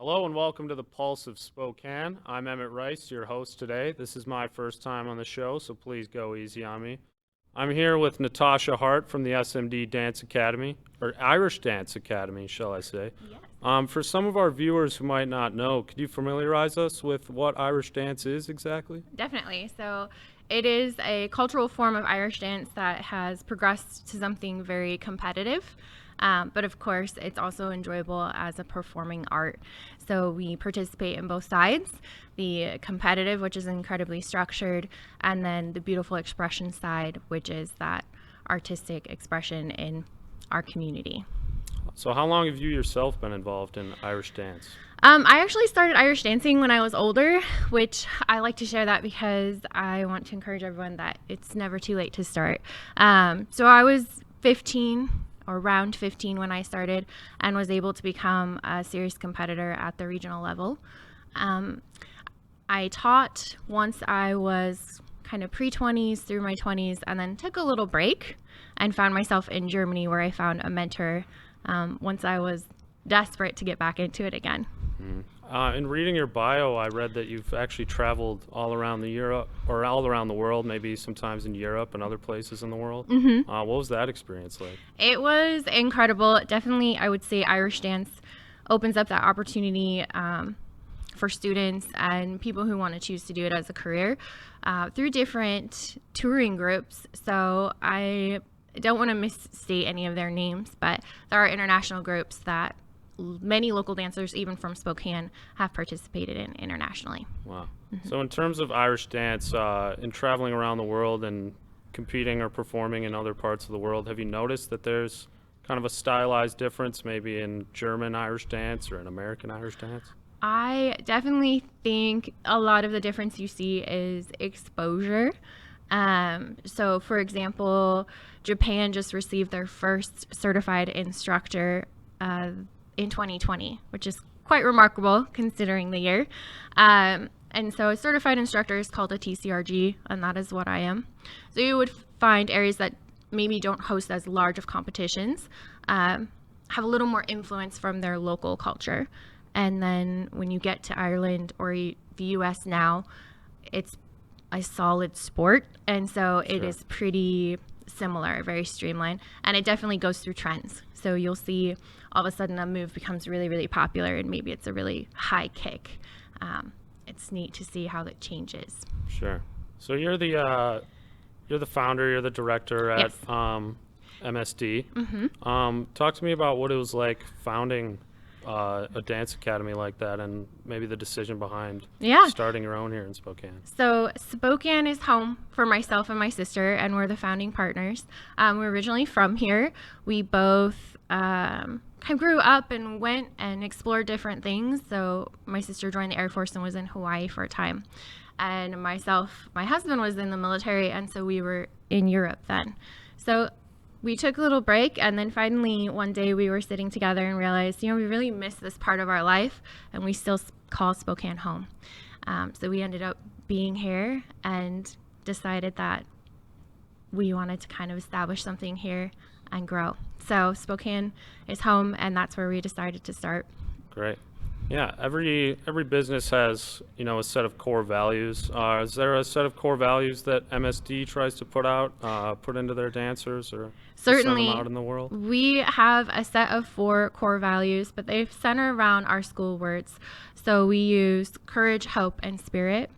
Hello and welcome to the Pulse of Spokane. I'm Emmet Rice, your host today. This is my first time on the show, so please go easy on me. I'm here with Natasha Hart from the SMD Dance Academy, or Irish Dance Academy, shall I say. Yes. For some of our viewers who might not know, could you familiarize us with what Irish dance is exactly? Definitely. So it is a cultural form of Irish dance that has progressed to something very competitive. But of course, it's also enjoyable as a performing art. So we participate in both sides, the competitive, which is incredibly structured, and then the beautiful expression side, which is that artistic expression in our community. So how long have you yourself been involved in Irish dance? I actually started Irish dancing when I was older, which I like to share that because I want to encourage everyone that it's never too late to start. So I was 15 or around 15 when I started and was able to become a serious competitor at the regional level. I taught once I was kind of pre-20s through my 20s and then took a little break and found myself in Germany where I found a mentor once I was desperate to get back into it again. In reading your bio, I read that you've actually traveled all around all around the world, maybe sometimes in Europe and other places in the world. What was that experience like? It was incredible. Definitely, I would say Irish dance opens up that opportunity for students and people who want to choose to do it as a career through different touring groups. So I don't want to misstate any of their names, but there are international groups that many local dancers, even from Spokane, have participated in internationally. Wow. So in terms of Irish dance, in traveling around the world and competing or performing in other parts of the world, have you noticed that there's kind of a stylized difference maybe in German Irish dance or in American Irish dance? I definitely think a lot of the difference you see is exposure. So, for example, Japan just received their first certified instructor in 2020, which is quite remarkable considering the year. And so a certified instructor is called a TCRG, and that is what I am. So you would find areas that maybe don't host as large of competitions have a little more influence from their local culture. And then when you get to Ireland or the US now, it's a solid sport. And so it is pretty similar, very streamlined. And it definitely goes through trends. So you'll see all of a sudden a move becomes really, really popular and maybe it's a really high kick. It's neat to see how that changes. Sure. So you're the founder, you're the director at Yes. MSD. Talk to me about what it was like founding a dance academy like that and maybe the decision behind starting your own here in Spokane. So Spokane is home for myself and my sister, and we're the founding partners. We're originally from here. We both kind of grew up and went and explored different things. So my sister joined the Air Force and was in Hawaii for a time. And my husband was in the military, and so we were in Europe then. So we took a little break, and then finally one day we were sitting together and realized, we really miss this part of our life, and we still call Spokane home. So we ended up being here and decided that we wanted to kind of establish something here and grow. So Spokane is home, and that's where we decided to start. Great. Yeah, every business has, a set of core values. Is there a set of core values that MSD tries to put into their dancers or Certainly, send them out in the world? We have a set of 4 core values, but they center around our school words. So we use courage, hope, and spirit.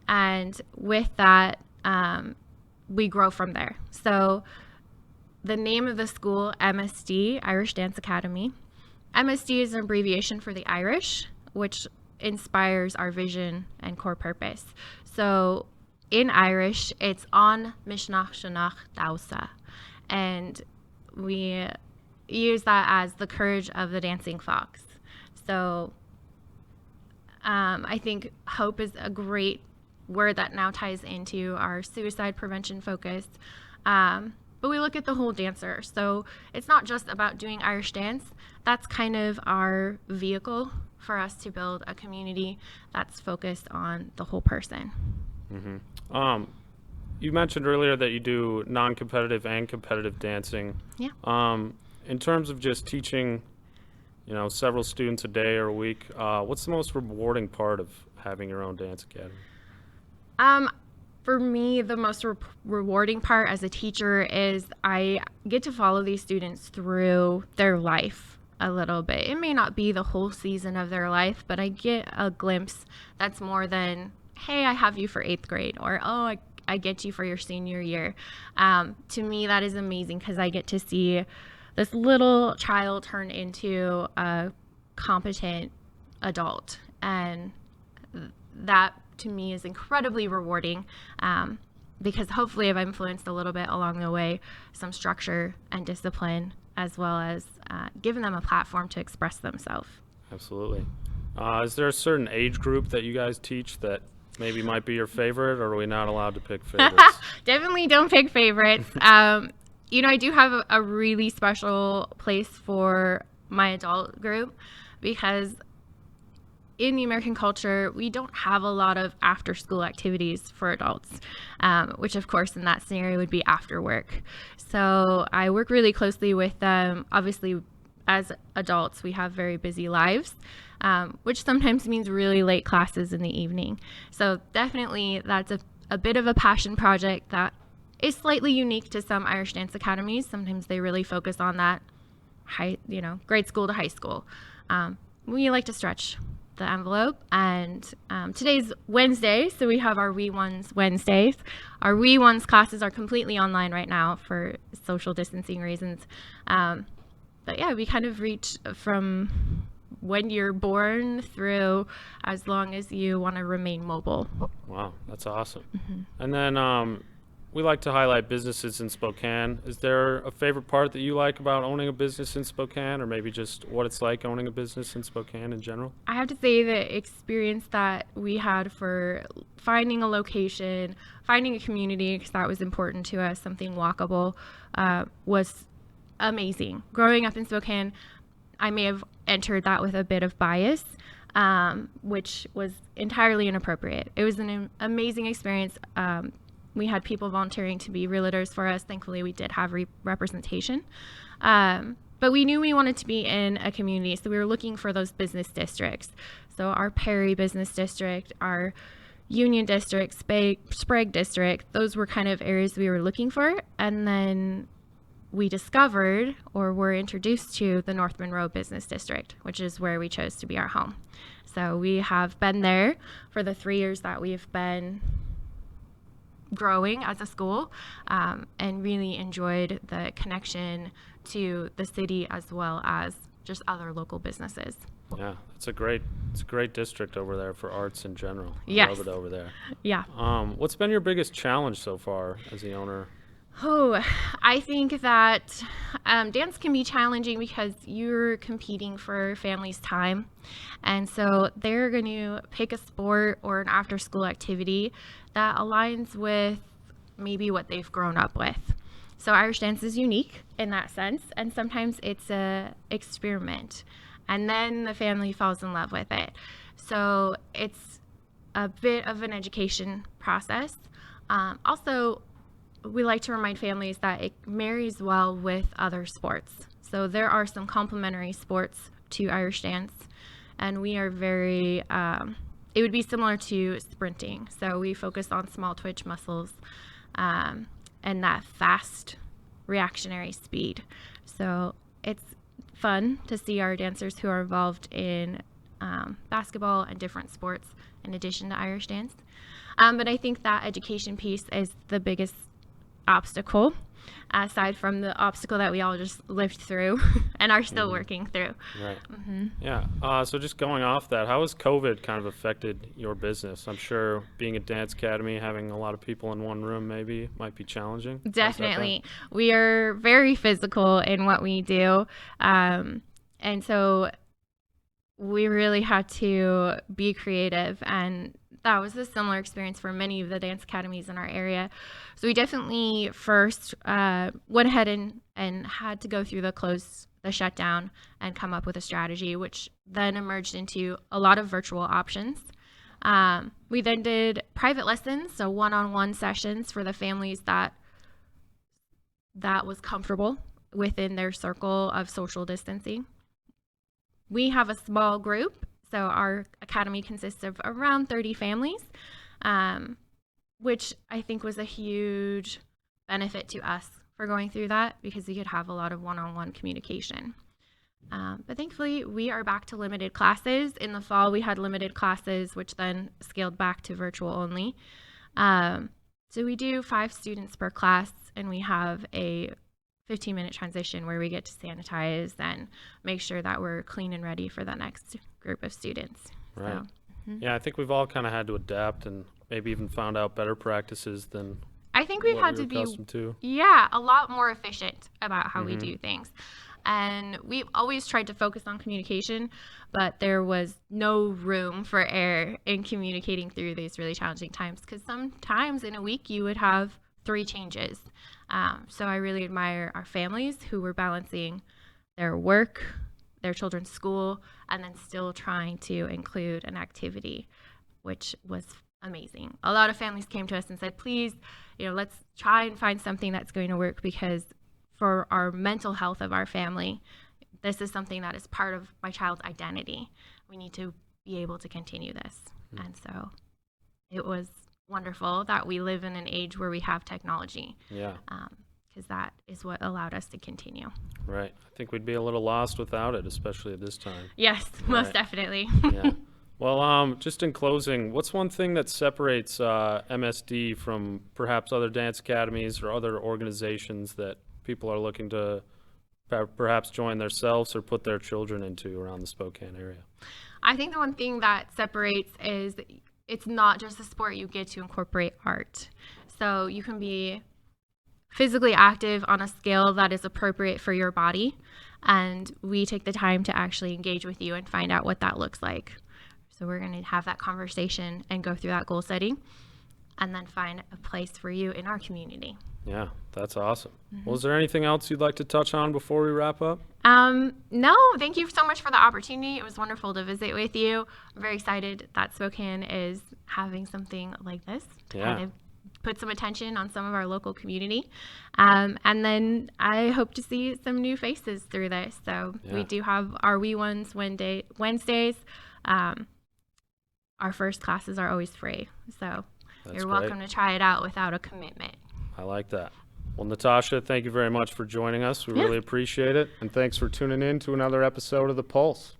And with that, we grow from there. So the name of the school, MSD, Irish Dance Academy. MSD is an abbreviation for the Irish, which inspires our vision and core purpose. So in Irish, it's on Mishnach Shanach Dausa. And we use that as the courage of the dancing fox. So I think hope is a great word that now ties into our suicide prevention focus. But we look at the whole dancer. So it's not just about doing Irish dance. That's kind of our vehicle for us to build a community that's focused on the whole person. You mentioned earlier that you do non-competitive and competitive dancing. Yeah. In terms of just teaching, several students a day or a week. What's the most rewarding part of having your own dance academy? For me, the most rewarding part as a teacher is I get to follow these students through their life a little bit. It may not be the whole season of their life, but I get a glimpse that's more than, hey, I have you for 8th grade, or, oh, I get you for your senior year. To me, that is amazing because I get to see this little child turn into a competent adult. And that to me is incredibly rewarding because hopefully I've influenced a little bit along the way some structure and discipline, as well as giving them a platform to express themselves. Absolutely. Is there a certain age group that you guys teach that maybe might be your favorite, or are we not allowed to pick favorites? Definitely don't pick favorites. I do have a really special place for my adult group because in the American culture, we don't have a lot of after-school activities for adults, which of course in that scenario would be after work. So I work really closely with them. Obviously, as adults, we have very busy lives, which sometimes means really late classes in the evening. So definitely that's a bit of a passion project that is slightly unique to some Irish Dance Academies. Sometimes they really focus on that grade school to high school. We like to stretch the envelope, and today's Wednesday, so we have our Wee Ones Wednesdays. Our Wee Ones classes are completely online right now for social distancing reasons. But yeah, we kind of reach from when you're born through as long as you want to remain mobile. Wow, that's awesome. And then we like to highlight businesses in Spokane. Is there a favorite part that you like about owning a business in Spokane, or maybe just what it's like owning a business in Spokane in general? I have to say the experience that we had for finding a location, finding a community, because that was important to us, something walkable, was amazing. Growing up in Spokane, I may have entered that with a bit of bias, which was entirely inappropriate. It was an amazing experience. We had people volunteering to be realtors for us. Thankfully, we did have representation. But we knew we wanted to be in a community, so we were looking for those business districts. So our Perry Business District, our Union District, Sprague District, those were kind of areas we were looking for. And then we discovered or were introduced to the North Monroe Business District, which is where we chose to be our home. So we have been there for the 3 years that we've been growing as a school, and really enjoyed the connection to the city as well as just other local businesses. Yeah, it's a great district over there for arts in general. Yes. I love it over there. Yeah. What's been your biggest challenge so far as the owner? Oh, I think that dance can be challenging because you're competing for families' time. And so they're going to pick a sport or an after-school activity that aligns with maybe what they've grown up with. So Irish dance is unique in that sense, and sometimes it's a experiment, and then the family falls in love with it. So it's a bit of an education process. Also, we like to remind families that it marries well with other sports. So there are some complementary sports to Irish dance, and we are very, it would be similar to sprinting. So we focus on small twitch muscles and that fast reactionary speed. So it's fun to see our dancers who are involved in basketball and different sports in addition to Irish dance. But I think that education piece is the biggest obstacle, aside from the obstacle that we all just lived through and are still working through. Right. Yeah. So just going off that, how has COVID kind of affected your business? I'm sure being a dance academy, having a lot of people in one room maybe might be challenging. Definitely. We are very physical in what we do. And so we really had to be creative, and that was a similar experience for many of the dance academies in our area. So we definitely first went ahead and had to go through the shutdown and come up with a strategy, which then emerged into a lot of virtual options. We then did private lessons, so one-on-one sessions for the families that was comfortable within their circle of social distancing. we have a small group. So our academy consists of around 30 families, which I think was a huge benefit to us for going through that, because we could have a lot of one-on-one communication. But thankfully, we are back to limited classes. In the fall, we had limited classes, which then scaled back to virtual only. So we do 5 students per class, and we have a 15-minute transition where we get to sanitize and make sure that we're clean and ready for the next group of students. Right. So, Yeah, I think we've all kind of had to adapt and maybe even found out better practices than I think we've what had we to were be, accustomed to. a lot more efficient about how we do things. And we've always tried to focus on communication, but there was no room for error in communicating through these really challenging times, because sometimes in a week you would have 3 changes. So I really admire our families who were balancing their work, their children's school, and then still trying to include an activity, which was amazing. A lot of families came to us and said, please, let's try and find something that's going to work, because for our mental health of our family, this is something that is part of my child's identity. We need to be able to continue this. And so it was wonderful that we live in an age where we have technology. Yeah. Because that is what allowed us to continue. Right. I think we'd be a little lost without it, especially at this time. Yes, most definitely. Yeah. Well, just in closing, what's one thing that separates MSD from perhaps other dance academies or other organizations that people are looking to perhaps join themselves or put their children into around the Spokane area? I think the one thing that separates is it's not just a sport. You get to incorporate art. So you can be physically active on a scale that is appropriate for your body, and we take the time to actually engage with you and find out what that looks like. So we're going to have that conversation and go through that goal setting, and then find a place for you in our community. Yeah, that's awesome. Well, is there anything else you'd like to touch on before we wrap up? No, thank you so much for the opportunity. It was wonderful to visit with you. I'm very excited that Spokane is having something like this. Yeah. Kind of put some attention on some of our local community. And then I hope to see some new faces through this. So we do have our Wee Ones Wednesdays. Our first classes are always free. So you're welcome to try it out without a commitment. I like that. Well, Natasha, thank you very much for joining us. We really appreciate it. And thanks for tuning in to another episode of The Pulse.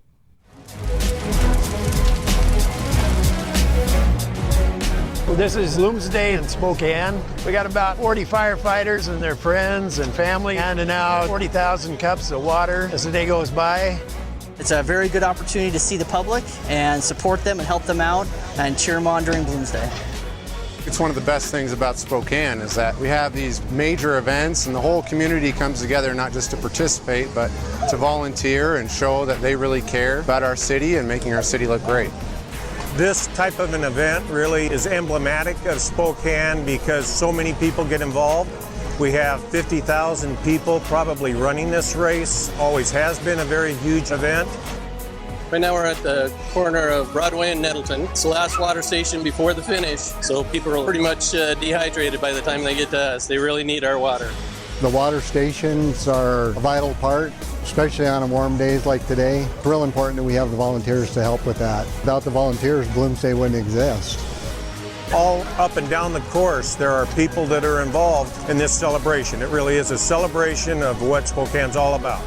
This is Bloomsday in Spokane. We got about 40 firefighters and their friends and family handing out 40,000 cups of water as the day goes by. It's a very good opportunity to see the public and support them and help them out and cheer them on during Bloomsday. It's one of the best things about Spokane is that we have these major events and the whole community comes together not just to participate, but to volunteer and show that they really care about our city and making our city look great. This type of an event really is emblematic of Spokane because so many people get involved. We have 50,000 people probably running this race. Always has been a very huge event. Right now we're at the corner of Broadway and Nettleton. It's the last water station before the finish, so people are pretty much dehydrated by the time they get to us. They really need our water. The water stations are a vital part, especially on warm days like today. It's real important that we have the volunteers to help with that. Without the volunteers, Bloomsday wouldn't exist. All up and down the course, there are people that are involved in this celebration. It really is a celebration of what Spokane's all about.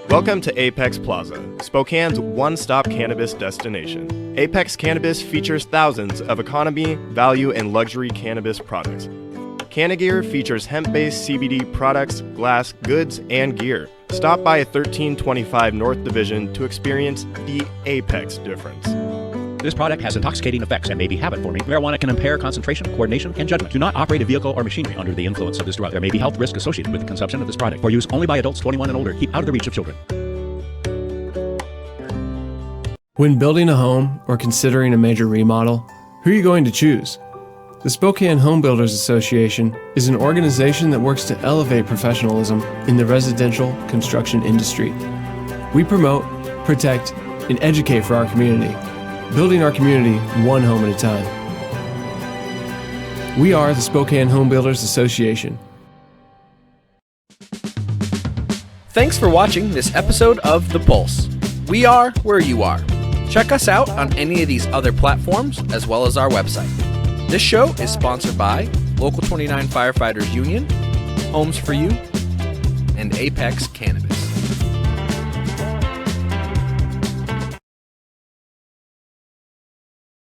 Welcome to Apex Plaza, Spokane's one-stop cannabis destination. Apex Cannabis features thousands of economy, value, and luxury cannabis products. Cannagear features hemp-based CBD products, glass, goods, and gear. Stop by 1325 North Division to experience the Apex difference. This product has intoxicating effects and may be habit-forming. Marijuana can impair concentration, coordination, and judgment. Do not operate a vehicle or machinery under the influence of this drug. There may be health risk associated with the consumption of this product. For use only by adults 21 and older. Keep out of the reach of children. When building a home or considering a major remodel, who are you going to choose? The Spokane Home Builders Association is an organization that works to elevate professionalism in the residential construction industry. We promote, protect, and educate for our community, building our community one home at a time. We are the Spokane Home Builders Association. Thanks for watching this episode of The Pulse. We are where you are. Check us out on any of these other platforms as well as our website. This show is sponsored by Local 29 Firefighters Union, Homes for You, and Apex Cannabis.